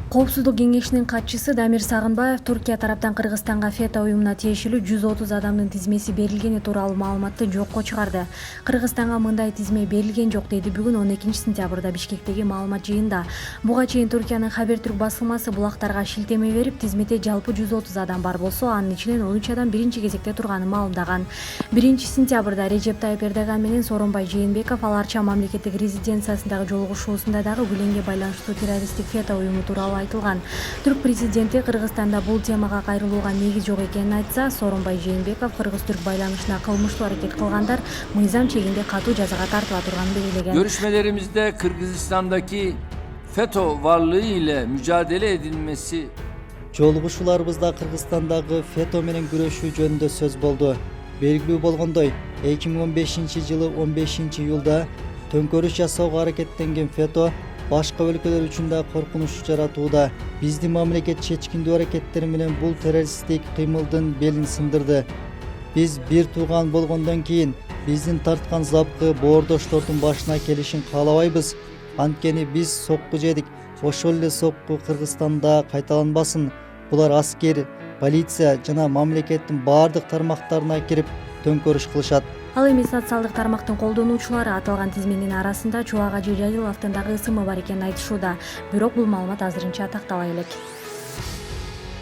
Коопсуздук кеңешинин катчысы Дамирбек Сагынбаев Түркия тараптан Кыргызстанга ФЕТÖ уюмуна тиешелүү 130 адамдын тизмеси берилгени тууралуу маалыматты жокко чыгарды. Кыргызстанга мындай тизме берилген жок деди бүгүн 12-сентябрда Бишкектеги маалымат жыйынында. Буга чейин Түркиянын Түрк басылмасы булактарга шилтеме берип, тизмеде жалпы 130 адам бар болсо, анын ичинен 13 адам биринчи кезекте турганын маалымдаган. 1-сентябрда Режеп Тайип Эрдоган менен Сооронбай Жээнбеков аларча мамлекеттик резиденциясындагы жолугушуусунда дагы бүленге байланыштуу террористтик ФЕТÖ уюму тууралуу айтылган. Түрк президенти Кыргызстанда бул темага кайрылууга негиз жок экенин айтса, Сооронбай Жээнбеков кыргыз-түрк байланышына кылмыштуу аракет кылгандар мыйзам чегинде катуу жазага тартыла турганын белгилеген. Görüşmelerimizde Kırgızistan'daki FETÖ varlığı ile mücadele edilmesi Жолугушууларыбызда Кыргызстандагы ФЕТÖ менен күрөшүү жөнүндө сөз болду. Белгилүү болгондой, 2015-жылы 15-июлда төңкөрүш жасоого аракеттенген ФЕТÖ башка өлкөлөр үчүн да коркунуч жаратууда. Биздин мамлекет чечкиндүү аракеттери менен бул террористтик кыймылдын белин сындырды. Биз бир тууган болгондон кийин биздин тарткан запкы боордоштордун башына келишин каалабайбыз. Анткени биз сокку жедик. Ошол эле сокку Кыргызстанда кайталанбасын. Булар аскер, полиция жана мамлекеттин баардык тармактарына кирип төңкөрүш кылышат. Ал эми социалдык тармактын колдонуучулары аталган тизменин арасында Чубак Ажы Жайыловдун дагы ысымы бар экенин айтышууда. Бирок бул маалымат азырынча тактала элек.